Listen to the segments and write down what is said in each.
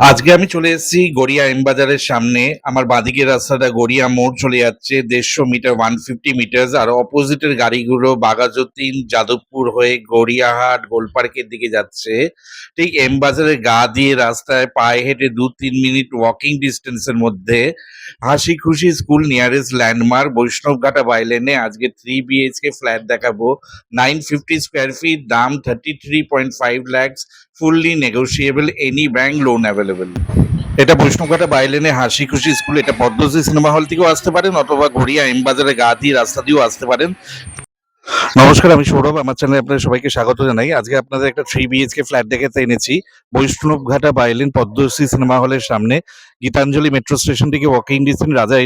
আজকে আমি চলে এসেছি গড়িয়া এম বাজারের সামনে। আমার বাঁদিকের রাস্তাটা গড়িয়া মোড় চলে যাচ্ছে 150 মিটার, 150 মিটার, আর অপোজিটের গাড়িগুলো বাঘাযতীন, যাদবপুর হয়ে গড়িয়াহাট, গোলপার্কের দিকে যাচ্ছে। ঠিক এম বাজারের গা দিয়ে রাস্তায় পায়ে হেঁটে 2-3 মিনিট ওয়াকিং ডিস্টেন্সের মধ্যে হাসি খুশি স্কুল নিয়ারেস্ট ল্যান্ডমার্ক বৈষ্ণবঘাটা বাইলেনে আজকে 3 BHK ফ্ল্যাট দেখাবো। 950 স্কোয়ার ফিট, দাম 33.5 lakhs, fully negotiable, any bank loan available. এটা বৈষ্ণবঘাটা বাইলেনে হাসি খুশি স্কুল। এটা পদ্মশ্রী সিনেমা হল থেকেও আসতে পারেন অথবা গড়িয়া এম বাজারে গা দিয়ে রাস্তা দিয়েও আসতে পারেন। নমস্কার, আমি সৌরভ। আমার চ্যানেলে আপনাদের সবাইকে স্বাগত জানাই। আজকে আপনাদের একটা 3 BHK ফ্ল্যাট দেখাতে এনেছি বৈষ্ণবঘাটা বাইলেন পদ্মশ্রী সিনেমা হলের সামনে। গীতাঞ্জলি মেট্রো স্টেশন থেকে ওয়াকিং ডিস্টেন্স, রাজা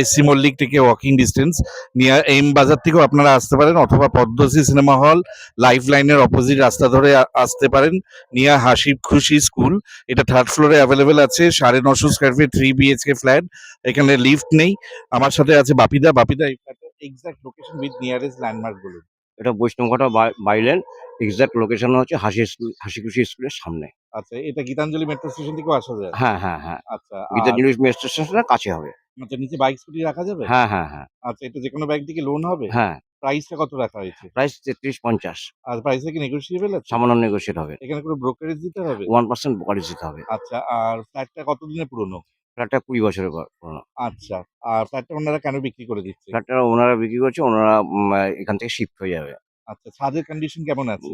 এসসি মল্লিক থেকে ওয়াকিং ডিস্টেন্স। নিয়ার এম বাজার থেকেও আপনারা আসতে পারেন অথবা পদ্মশ্রী সিনেমা হল লাইফ লাইনের অপোজিট রাস্তা ধরে আসতে পারেন। নিয়া হাসি খুশি স্কুল। এটা থার্ড ফ্লোরে অ্যাভেলেবেল আছে। 950 স্কোয়ার ফিট 3 BHK ফ্ল্যাট। এখানে লিফট নেই। আমার সাথে আছে বাপিদা। বাপিদা, এই ফ্ল্যাটের exact location with nearest landmark বলুন। এটা বৈষ্ণবঘাটা বাইলেন। এক্সাক্ট লোকেশন হচ্ছে হাসি খুশি স্কুলের সামনে। আচ্ছা, এটা গীতাঞ্জলি মেট্রো স্টেশন থেকেও আসা যায়? হ্যাঁ, হ্যাঁ, হ্যাঁ। আচ্ছা। আর গীতাঞ্জলি মেট্রো স্টেশনের কাছে হবে। আচ্ছা, নিচে বাইক স্কুটি রাখা যাবে? হ্যাঁ, হ্যাঁ, হ্যাঁ, আচ্ছা, এটা যেকোনো ব্যাংক থেকে লোন হবে? হ্যাঁ। প্রাইসটা কত রাখা হয়েছে? প্রাইস 33-50। আর প্রাইসটা কি নেগোশিয়েবল আছে? সামান্য নেগোশিয়েট হবে। এখানে কোনো ব্রোকারেজ দিতে হবে? 1% ব্রোকারেজ দিতে হবে। আচ্ছা, আর ফ্ল্যাটটা কতদিনের পুরনো? ফ্ল্যাটটা 20 বছরের পুরনো। আচ্ছা, আর ফ্ল্যাটটা ওনারা কেন বিক্রি করে দিচ্ছে? ফ্ল্যাটটা ওনারা বিক্রি করছে, ওনারা এখান থেকে শিফট হয়ে যাবে। আচ্ছা, ছাদের কন্ডিশন কেমন আছে?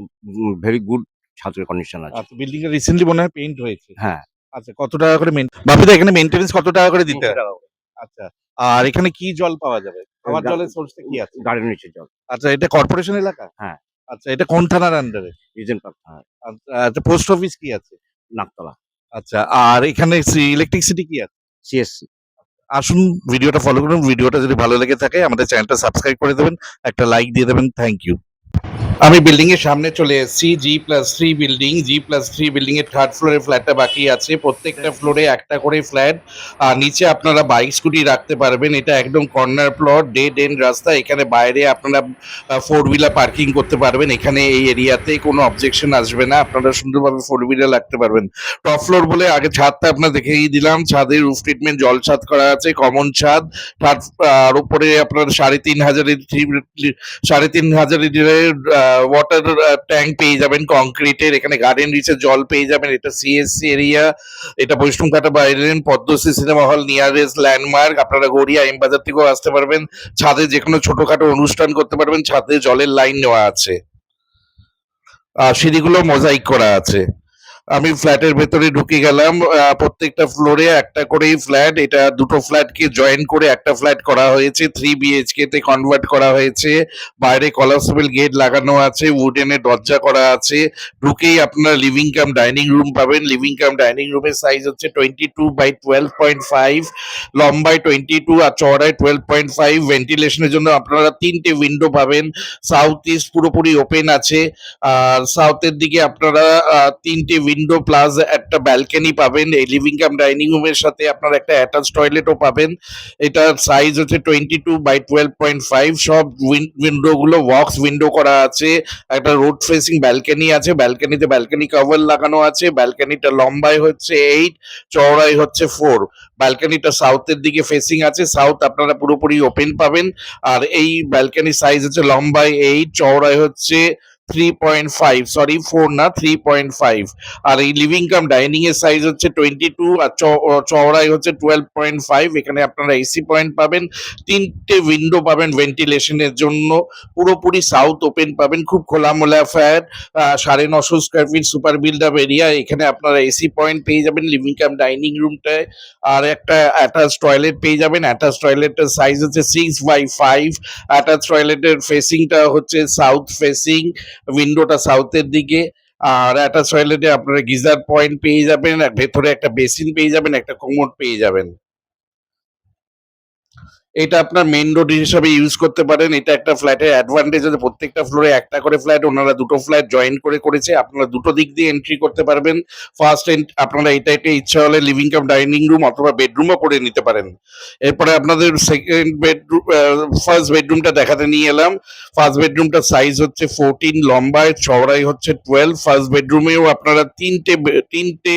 ভেরি গুড ছাদের কন্ডিশন আছে। আচ্ছা, বিল্ডিংটা রিসেন্টলি মনে হয় পেইন্ট হয়েছে। হ্যাঁ, আচ্ছা, কত টাকা করে বাপিদা, এখানে মেইনটেন্যান্স কত টাকা করে দিতে ৩০০ হয়? টাকা করে। আচ্ছা, আর এখানে কি জল পাওয়া যাবে? খাওয়ার গা জলের সোর্সটা কি আছে? গাড়ির নিচের জল। আচ্ছা, এটা কর্পোরেশন এলাকা? হ্যাঁ, আচ্ছা, এটা কোন থানার আন্ডারে? রিজেন্ট পার্ক থানায়, আচ্ছা, আচ্ছা, পোস্ট অফিস কি আছে? নাকতলা, আচ্ছা, আর এখানে ইলেকট্রিসিটি কি আছে? সিএসসি। আসুন, ভিডিওটা ফলো করুন। ভিডিওটা যদি ভালো লেগে থাকে আমাদের চ্যানেলটা সাবস্ক্রাইব করে দেবেন, একটা লাইক দিয়ে দেবেন। Thank you. আমি বিল্ডিং এর সামনে চলে এসেছি। G+3 বিল্ডিং এর থার্ড ফ্লোরে ফ্ল্যাটটা বাকি আছে। প্রত্যেকটা ফ্লোরে একটা করে ফ্ল্যাট, আর নিচে আপনারা বাইক স্কুটি রাখতে পারবেন। এটা একদম কর্নার প্লট, ডেড এন্ড রাস্তা। এখানে বাইরে আপনারা 4 হুইলার পার্কিং করতে পারবেন। এখানে এই এরিয়াতে কোনো অবজেকশন আসবে না। আপনারা সুন্দরভাবে 4 হুইলার রাখতে পারবেন। টপ ফ্লোর বলে আগে ছাদটা আপনার দেখেই দিলাম। ছাদের রুফ ট্রিটমেন্ট, জল ছাদ করা আছে, কমন ছাদ। থার্ড আর উপরে আপনার 3,500 লিটারের ওয়াটার ট্যাঙ্ক পেয়ে যাবেন কংক্রিটের। এখানে গার্ডেন রিচের জল পেয়ে যাবেন। এটা সিএসসি এরিয়া। এটা Baishnabghata bylane Padmashree cinema hall nearest landmark. আপনারা গড়িয়া এম বাজার থেকেও আসতে পারবেন। ছাদে যে কোনো ছোটখাটো অনুষ্ঠান করতে পারবেন। ছাদে জলের লাইন নেওয়া আছে, আর সিঁড়িগুলো মোজাইক করা আছে। আমি ফ্ল্যাটের ভেতরে ঢুকে গেলাম। প্রত্যেকটা ফ্লোরে একটা করেই ফ্ল্যাট। এটা দুটো ফ্ল্যাটকে জয়েন করে একটা ফ্ল্যাট করা হয়েছে। 3 BHK তে কনভার্ট করা হয়েছে। বাইরে কলাপসেবল গেট লাগানো আছে, উডেনের দরজা করা আছে। ঢুকেই আপনার লিভিং কাম ডাইনিং রুম পাবেন। লিভিং কাম ডাইনিং রুমের সাইজ হচ্ছে 22 বাই 12.5, লম্বায় 22 আর চওড়ায় 12.5। ভেন্টিলেশনের জন্য আপনারা 3টে উইন্ডো পাবেন। সাউথ ইস্ট পুরোপুরি ওপেন আছে। আর সাউথের দিকে আপনারা 3টে উইন্ডো প্লাস একটা ব্যালকনি পাবেন। এই লিভিং কাম ডাইনিং রুমের সাথে আপনারা একটা অ্যাটাচ টয়লেটও পাবেন। এটার সাইজ হচ্ছে 22 বাই 12.5। সব উইন্ডো গুলো ওয়াক্স উইন্ডো করা আছে। একটা রোড ফেসিং ব্যালকনি আছে। ব্যালকনিতে ব্যালকনি কভার লাগানো আছে। ব্যালকনিটা লম্বায় হচ্ছে 8, চওড়ায় হচ্ছে 4। ব্যালকনিটা সাউথের দিকে ফেসিং আছে। সাউথ আপনারা পুরোপুরি ওপেন পাবেন। আর এই ব্যালকনি সাইজ হচ্ছে লম্বায় 8, চওড়ায় হচ্ছে 3.5, সরি 4 না, 3.5। আর এই লিভিং কাম ডাইনিং এর সাইজ হচ্ছে 22 আর চওড়াই হচ্ছে 12.5। এখানে আপনারা এসি পয়েন্ট পাবেন। 3টে উইন্ডো পাবেন ভেন্টিলেশনের জন্য। পুরোপুরি সাউথ ওপেন পাবেন। খুব খোলামেলা flat. 950 square feet super build up area. এখানে আপনারা এসি পয়েন্ট পেয়ে যাবেন লিভিং কাম ডাইনিং রুমটায়। আর একটা অ্যাটাচ টয়লেট পেয়ে যাবেন। অ্যাটাচ টয়লেটের সাইজ হচ্ছে 6 বাই 5। অ্যাটাচ টয়লেটের ফেসিংটা হচ্ছে সাউথ ফেসিং। উইন্ডোটা সাউথের দিকে। আর অ্যাটাচ টয়লেটে আপনারা গিজার পয়েন্ট পেয়ে যাবেন, আর ভেতরে একটা বেসিন পেয়ে যাবেন, একটা কোমোড পেয়ে যাবেন। এটা আপনার মেইন রোড হিসাবে ইউজ করতে পারেন। এটা একটা ফ্ল্যাটের অ্যাডভান্টেজ আছে, প্রত্যেকটা ফ্লোরে একটা করে ফ্ল্যাট, ওনারা দুটো ফ্ল্যাট জয়েন করে করেছে। আপনারা দুটো দিক দিয়ে এন্ট্রি করতে পারবেন। ফার্স্ট আপনারা এটা একটা ইচ্ছা হলে লিভিং কাম ডাইনিং রুম অথবা বেডরুমও করে নিতে পারেন। এরপরে আপনাদের সেকেন্ড বেডরুম, ফার্স্ট বেডরুমটা দেখাতে নিয়ে এলাম। ফার্স্ট বেডরুমটার সাইজ হচ্ছে 14, লম্বায় চওড়াই হচ্ছে 12। ফার্স্ট বেডরুমেও আপনারা তিনটে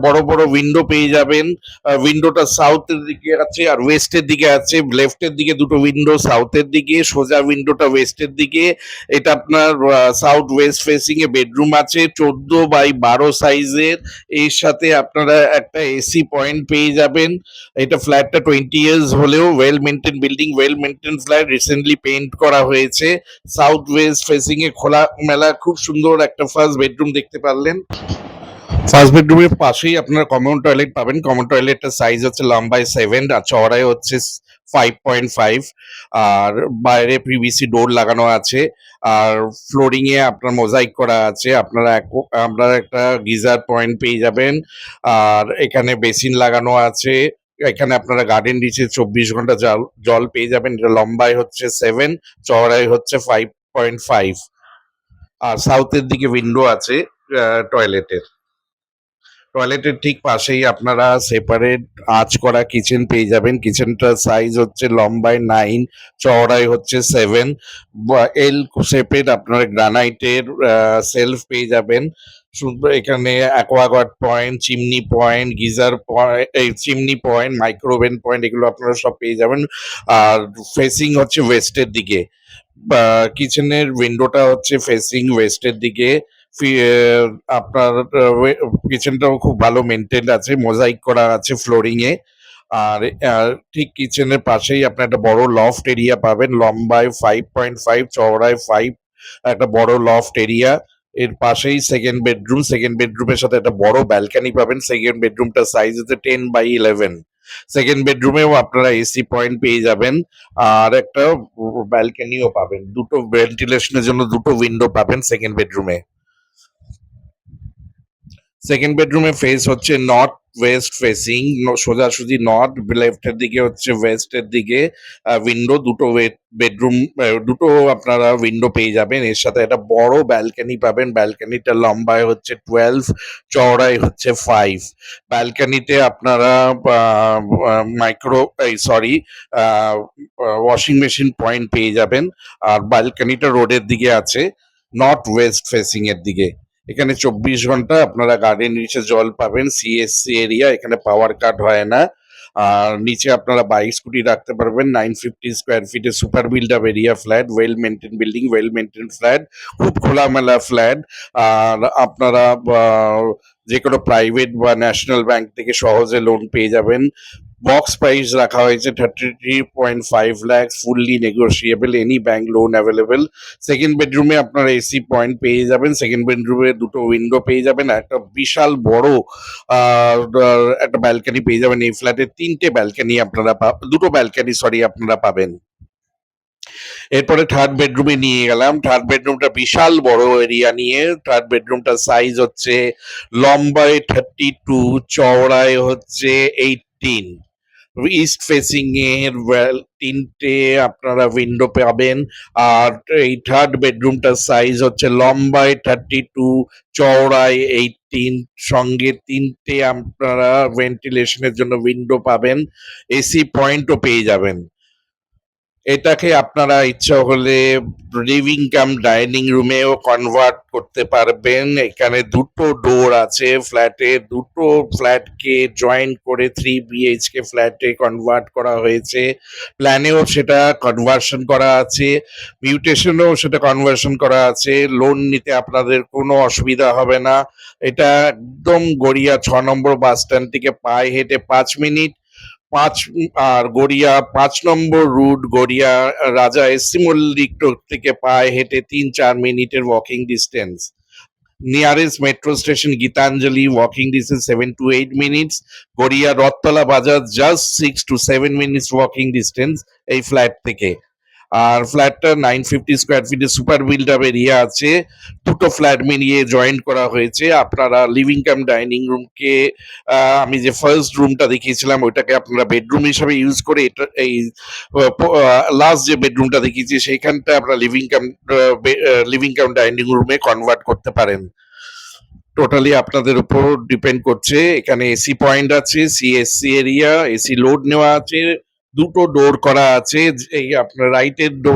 বড় বড় উইন্ডো পেয়ে যাবেন। উইন্ডোটা সাউথের দিকে আছে আর ওয়েস্টের দিকে আছে। লেফটের দিকে দুটো উইন্ডো সাউথের দিকে, সোজা উইন্ডোটা ওয়েস্টের দিকে। এটা আপনার সাউথ ওয়েস্ট ফেসিং এ বেডরুম আছে 14x12 সাইজের। এর সাথে আপনারা একটা এসি পয়েন্ট পেয়ে যাবেন। এটা ফ্ল্যাটটা 20 ইয়ার্স হলেও well maintain building, well maintain flat, recently paint করা হয়েছে। সাউথ ওয়েস্ট ফেসিং এ খোলা মেলা খুব সুন্দর একটা ফার্স্ট বেডরুম দেখতে পারলেন। ফার্স্ট বেডরুমের পাশেই আপনারা কমন টয়লেট পাবেন। কমন টয়লেটটার সাইজ হচ্ছে লম্বায় 7 আর চওড়ায় হচ্ছে 5.5। আর বাইরে পিভিসি ডোর লাগানো আছে। আর ফ্লোরিং এ আপনার মোজাইক করা আছে। আপনারা একটা গিজার পয়েন্ট পেয়ে যাবেন। আর এখানে বেসিন লাগানো আছে। এখানে আপনারা গার্ডেন রিচে 24 ঘন্টা জল পেয়ে যাবেন। এটা লম্বায় হচ্ছে 7, চওড়ায় হচ্ছে 5.5। আর সাউথের দিকে উইন্ডো আছে টয়লেটের। টয়লেটের ঠিক পাশেই আপনারা সেপারেট আঁচ করা কিচেন পেয়ে যাবেন। কিচেনটার সাইজ হচ্ছে লম্বায় 9, চওড়ায় হচ্ছে 7। এল শেপের আপনারা গ্রানাইটের সেলফ পেয়ে যাবেন। শুধু এখানে Aquaguard point, chimney point, geyser point, এই চিমনি পয়েন্ট, মাইক্রোওভেন পয়েন্ট, এগুলো আপনারা সব পেয়ে যাবেন। আর ফেসিং হচ্ছে ওয়েস্টের দিকে। কিচেনের উইন্ডোটা হচ্ছে ফেসিং ওয়েস্টের দিকে। আপনার কিচেনটাও খুব ভালো মেনটেন আছে, মোজাইক করা আছে ফ্লোরিং এ। আর ঠিক কিচেনের পাশেই আপনার একটা বড় লফট এরিয়া পাবেন, লম্বায় 5.5, চওড়ায় 5। একটা বড় লফট এরিয়া। এর পাশেই সেকেন্ড বেডরুম। সেকেন্ড বেডরুমের সাথে একটা বড় ব্যালকনি পাবেন। সেকেন্ড বেডরুমটার সাইজ হচ্ছে 10x11। সেকেন্ড বেডরুমেও আপনারা এসি পয়েন্ট পেয়ে যাবেন। আর একটা ব্যালকনিও পাবেন। দুটো ভেন্টিলেশনের জন্য দুটো উইন্ডো পাবেন সেকেন্ড বেডরুমে। সেকেন্ড বেডরুমের ফেস হচ্ছে নর্থ ওয়েস্ট ফেসিং, সোজাসুজি নর্থ, লেফটের দিকে হচ্ছে ওয়েস্টের দিকে উইন্ডো। বেডরুম, দুটো আপনারা উইন্ডো পেয়ে যাবেন। এর সাথে একটা বড় ব্যালকনি পাবেন। ব্যালকনিটা লম্বায় হচ্ছে 12, চওড়ায় হচ্ছে 5। ব্যালকনিতে আপনারা micro sorry washing machine point পেয়ে যাবেন। আর ব্যালকনিটা রোডের দিকে আছে, নর্থ ওয়েস্ট ফেসিং এর দিকে। এখানে 24 ঘন্টা আপনারা গার্ডেন নিচে জল পাবেন। সিএসসি এরিয়া, এখানে পাওয়ার কাট হয় না। আর নিচে আপনারা বাইক স্কুটি রাখতে পারবেন। 950 স্কোয়ার ফিটে super build up area flat, well maintain building, well maintain flat, খুব খোলামেলা ফ্ল্যাট। আর আপনারা যে কোনো প্রাইভেট বা ন্যাশনাল ব্যাংক থেকে সহজে লোন পেয়ে যাবেন। বক্স প্রাইস রাখা হয়েছে 33.5 lakh, fully negotiable, any bank loan available. Second বেডরুমে আপনারা এসি পয়েন্ট পেয়ে যাবেন। সেকেন্ড বেডরুমে দুটো উইন্ডো পেয়ে যাবেন। একটা বিশাল বড় একটা ব্যালকনি পেয়ে যাবেন। এই ফ্ল্যাটে দুটো ব্যালকনি আপনারা পাবেন। এরপরে থার্ড বেডরুমে নিয়ে গেলাম। থার্ড বেডরুমটা বিশাল বড় এরিয়া নিয়ে। থার্ড বেডরুমটার সাইজ হচ্ছে লম্বায় 32, চওড়ায় হচ্ছে 18। ইস্ট ফেসিং এর তিনটে আপনারা উইন্ডো পাবেন। আর এই থার্ড বেডরুমটার সাইজ হচ্ছে লম্বায় 32, চওড়ায় 18, সঙ্গে তিনটে আপনারা ভেন্টিলেশনের জন্য উইন্ডো পাবেন। এসি পয়েন্টও পেয়ে যাবেন। এটাকে আপনারা ইচ্ছা হলে লিভিং কাম ডাইনিং রুমেও কনভার্ট করতে পারবেন। এখানে দুটো ডোর আছে ফ্ল্যাটে, দুটো ফ্ল্যাটকে জয়েন করে 3 বিএইচকে ফ্ল্যাটে কনভার্ট করা হয়েছে। প্ল্যানেও সেটা কনভার্সন করা আছে, মিউটেশনেও সেটা কনভার্সন করা আছে। লোন নিতে আপনাদের কোনো অসুবিধা হবে না। এটা একদম গড়িয়া 6 নম্বর বাস স্ট্যান্ড থেকে পায়ে হেঁটে 5 মিনিট। আর Garia 5 number route, Garia Raja SC Mallick road থেকে পায়ে হেঁটে 3-4 মিনিটের walking distance. Nearest metro station Gitanjali, walking distance 7 to 8 minutes। Garia Rathtala Bazar just 6 to 7 minutes walking distance এই ফ্ল্যাট থেকে। আর ফ্ল্যাটটা 950 স্কোয়ার ফিটের সুপার বিল্ড আপ এরিয়া আছে। দুটো ফ্ল্যাট মিলিয়ে জয়েন্ট করা হয়েছে। আপনারা লিভিং কাম ডাইনিং রুমকে আমি যে ফার্স্ট রুমটা দেখিয়েছিলাম ওইটাকে আপনারা বেডরুম হিসাবে ইউজ করে এটা এই লাস্ট যে বেডরুমটা দেখিয়েছি সেইখানটা আপনারা লিভিং কাম ডাইনিং রুমে কনভার্ট করতে পারেন। টোটালি আপনাদের উপর ডিপেন্ড করছে। এখানে এসি পয়েন্ট আছে, সিএসসি এরিয়া, এসি লোড নেওয়া আছে, দুটো ডোর করা আছে। এই আপনার রাইটের ডোর